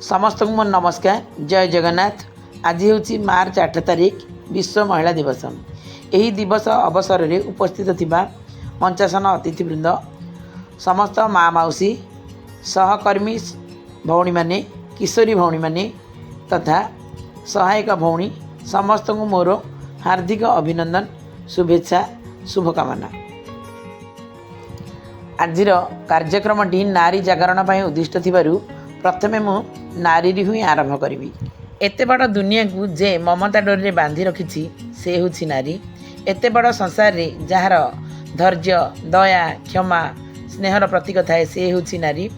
समस्त को मोर नमस्कार। जय जगन्नाथ। आज हूँ मार्च 8 तारिख विश्व महिला दिवस। यही दिवस अवसर में उपस्थित थिबा मंचासन अतिथिवृंद, समस्त माँ मौसी, सहकर्मी भौणी माने, किशोरी भौणी माने तथा सहायक भौणी समस्त को मोर हार्दिक अभिनंदन, शुभेच्छा, शुभकामना। आज कार्यक्रम नारी जागरण पर उद्दिष्ट थिबारु प्रथमे मु नारी ही आरंभ करी। एते बड़ दुनिया को जे ममता डोरी बांधि रखी से हूँ नारी। एते बड़ संसार रे जार धैर्य, दया, क्षमा, स्नेहर प्रतीक थाए से हूँ नारी।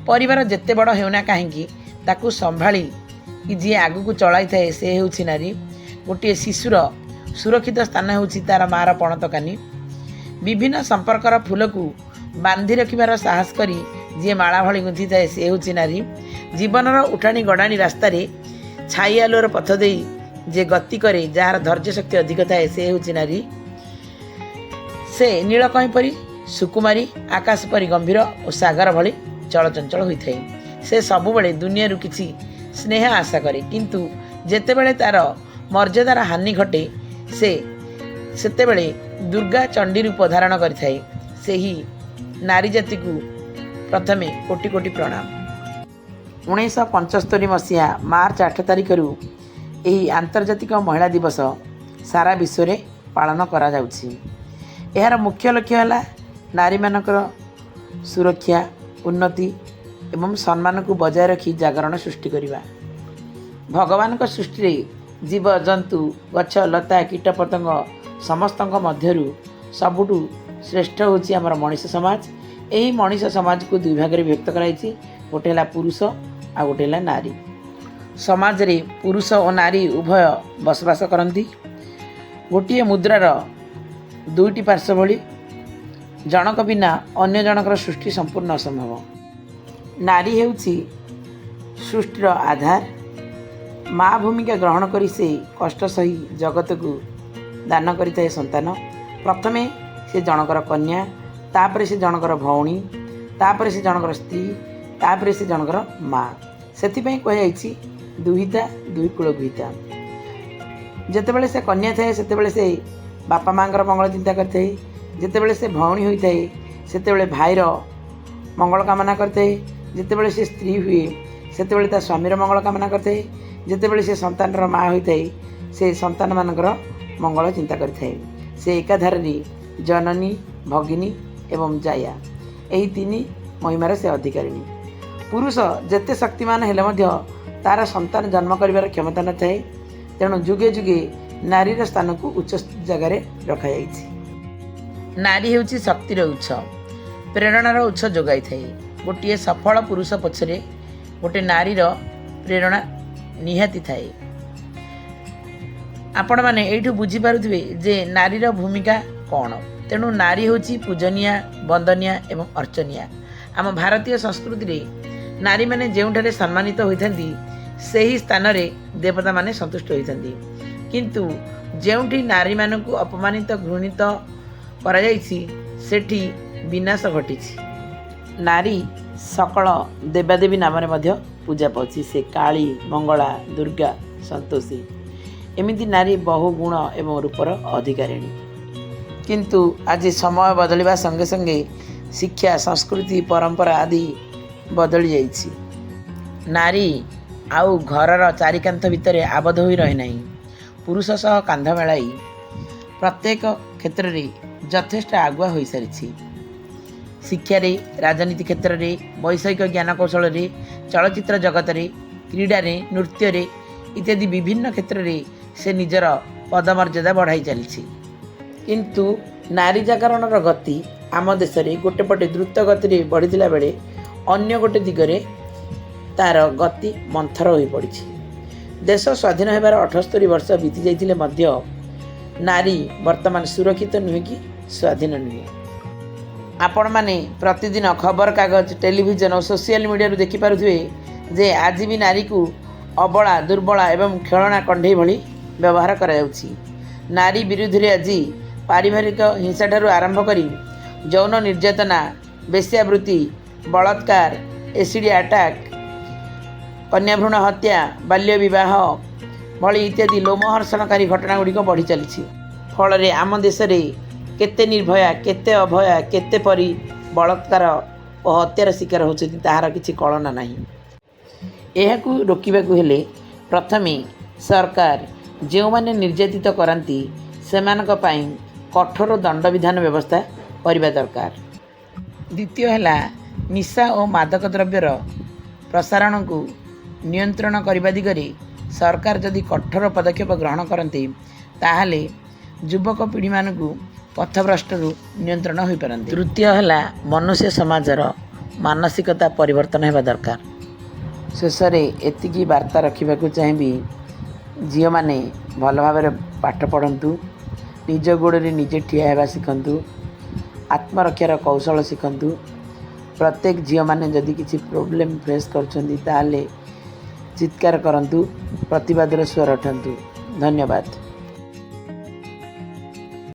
परिवार जेते बड़ होना कहीं ताकू संभाली कि जी आगू को चलाई थाए से हूँ नारी। गोटे शिशुर सुरक्षित स्थान हूँ तार मार पणतकानी। विभिन्न संपर्कर फूल को बांधि रखिबार साहस करी जी माला भली गुंथि थाए से हूँ नारी। जीवनर उठाणी गड़ाणी रास्तार छाई आलोर पथ दे जे गति करे जार धैर्य शक्ति अधिक थाए से हूँ नारी। से नीलकहीं परी सुकुमारी, आकाश परी गंभीर और सागर भली चलचंचल होता है। से सबुबले दुनिया किसी स्नेह आशा करे, किंतु जेतेबेले तार मर्यादार हानि घटे सेतेबेले दुर्गा चंडी रूप धारण करिथाए। सेही नारी जाति को प्रथमे कोटि कोटि प्रणाम। 1975 मसीहा मार्च 8 तारिख यही आंतर्जातिक महिला दिवस सारा विश्व में पालन करा जाउछि। यार मुख्य लक्ष्य है नारी मानकर सुरक्षा, उन्नति एवं सम्मान को बजाय रखी जागरण सृष्टि करवा। भगवान का सृष्टि रे जीव जंतु, गछ लता, कीट पतंग समस्त मध्यरु सबुठु श्रेष्ठ होछि आमर मनीष समाज। यही मनीष समाज को दुई भाग में व्यक्त कराई। गोटे है पुरुष आ गोटे है नारी। समाज रे पुरुष और नारी उभय बसवास करती। गोटे मुद्रार दुईटी पार्श्व भली, जनक बिना अन्य जनकर सृष्टि संपूर्ण असंभव। नारी हेउछि सृष्टिर आधार। माँ भूमिका ग्रहण करी से कष्ट सही जगत को दान करिଥାଏ संतान। प्रथमे से जनकर कन्या, तापर से जनकर भौणी, तापर से जनकर स्त्री, तापर से जनकर माँ। सेथिपई कहि दुहिता दुई कूल गुहिता। जेतेबेले से कन्या थाए सेतेबेले से बापा माँकर मंगल चिंता करते। जेतेबेले से भौणी होता है सेतेबेले भाईर मंगल कामना करते। जेतेबेले से स्त्री हुए सेतेबेले ता स्वामीर मंगल कामना करते। जेतेबेले से संतानर माँ होता है से संतान मानकर मंगल चिंता करते। से एकाधार जननी, भगिनी एवं जाया यही तीन महिमार से अधिकारिणी। पुरुष जेते शक्तिमान हेले मध्य तार संतान जन्म करिवार क्षमता न थाए। तेणु जुगे जुगे नारीर स्थान को उच्च जगार रखा जाइछि। नारी हेउछि शक्तिर उत्स, प्रेरणार उत्स जोगाई थाए। गोटे सफल पुरुष पछरे गोटे नारीर प्रेरणा निहाती थाए। आपण माने एठु बुझी पारुथिबे जे नारीर भूमिका कौन। तेणु नारी होची पूजनीय, वंदनीय एवं अर्चनीय। आम भारतीय संस्कृति रे नारी माने जेउठारे सम्मानित होइथांती सेही स्थान रे देवता माने संतुष्ट होइथांती। किंतु जेउठी नारी मानकु अपमानित, घृणित करा जाइछि सेठी विनाश घटिछि। नारी सकल देवादेवी नाम रे मध्य पूजा पाउछि। से काली, मंगला, दुर्गा, संतोषी एमिति नारी बहु गुण एवं रूपर अधिकारिणी। किंतु आज समय बदलिबा संगे संगे शिक्षा, संस्कृति, परंपरा आदि बदली जाइछि। नारी आउ घरर चारिकांथ भितर आबद्ध होई रहे नहीं। पुरुष सह कांध मेलाई प्रत्येक क्षेत्र रे यथेष्ट आगुआ हो सारी। शिक्षा रे, राजनीति क्षेत्र रे, वैषयिक ज्ञान कौशल रे, चलचित्र जगत रे, क्रीडा रे, नृत्य रे इत्यादि विभिन्न क्षेत्र रे से निजर पदमर्यादा बढ़ाई चली। किंतु नारी जागरणर गति आम देश में गोटे पटे द्रुत गति रे बढ़िथिला बेले अन्य गोटे दिगरे तार गति मंथर हो पड़ी। देश स्वाधीन होबार 78 वर्ष बीती जाइथिले मध्य नारी वर्तमान सुरक्षित नुहे कि स्वाधीन नुहे। आपण माने प्रतिदिन खबर कागज, टेलीविजन और सोशल मीडिया देखि पारुथिबे जे आज भी नारी को अबला, दुर्बला एवं खेलना कंढे भली व्यवहार करा जाउछि। नारी विरुद्ध रे आज पारिवारिक हिंसा ठारू आरंभ करी यौन निर्यातना, वेश्यावृत्ति, बलात्कार, एसिड अटैक କନ୍ୟାଭ୍ରୂଣ ହତ୍ୟା, ବାଲ୍ୟ ବିବାହ ଭଳି ଇତ୍ୟାଦି ଲୋମହର୍ଷଣକାରୀ ଘଟଣାଗୁଡ଼ିକ ବଢ଼ି ଚାଲିଛି। ଫଳରେ ଆମ ଦେଶରେ କେତେ ନିର୍ଭୟା, କେତେ ଅଭୟା, କେତେ ପରି ବଳାତ୍କାର ଓ ହତ୍ୟାର ଶିକାର ହେଉଛନ୍ତି ତାହାର କିଛି କଳନା ନାହିଁ। ଏହାକୁ ରୋକିବାକୁ ହେଲେ ପ୍ରଥମେ ସରକାର ଯେଉଁମାନେ ନିର୍ଯାତିତ କରାନ୍ତି ସେମାନଙ୍କ ପାଇଁ କଠୋର ଦଣ୍ଡବିଧାନ ବ୍ୟବସ୍ଥା କରିବା ଦରକାର। ଦ୍ୱିତୀୟ ହେଲା ନିଶା ଓ ମାଦକ ଦ୍ରବ୍ୟର ପ୍ରସାରଣକୁ ନିୟନ୍ତ୍ରଣ କରିବା ଦିଗରେ ସରକାର ଯଦି କଠୋର ପଦକ୍ଷେପ ଗ୍ରହଣ କରନ୍ତି ତାହେଲେ ଯୁବକ ପିଢ଼ିମାନଙ୍କୁ ପଥଭ୍ରଷ୍ଟରୁ ନିୟନ୍ତ୍ରଣ ହୋଇପାରନ୍ତି। ତୃତୀୟ ହେଲା ମନୁଷ୍ୟ ସମାଜର ମାନସିକତା ପରିବର୍ତ୍ତନ ହେବା ଦରକାର। ଶେଷରେ ଏତିକି ବାର୍ତ୍ତା ରଖିବାକୁ ଚାହିଁବି, ଝିଅମାନେ ଭଲ ଭାବରେ ପାଠ ପଢ଼ନ୍ତୁ, ନିଜ ଗୋଡ଼ରେ ନିଜେ ଠିଆ ହେବା ଶିଖନ୍ତୁ, ଆତ୍ମରକ୍ଷାର କୌଶଳ ଶିଖନ୍ତୁ। ପ୍ରତ୍ୟେକ ଝିଅମାନେ ଯଦି କିଛି ପ୍ରୋବ୍ଲେମ୍ ଫେସ୍ କରୁଛନ୍ତି ତାହେଲେ ଚିତ୍କାର କରନ୍ତୁ, ପ୍ରତିବାଦର ସ୍ୱର ଉଠାନ୍ତୁ। ଧନ୍ୟବାଦ।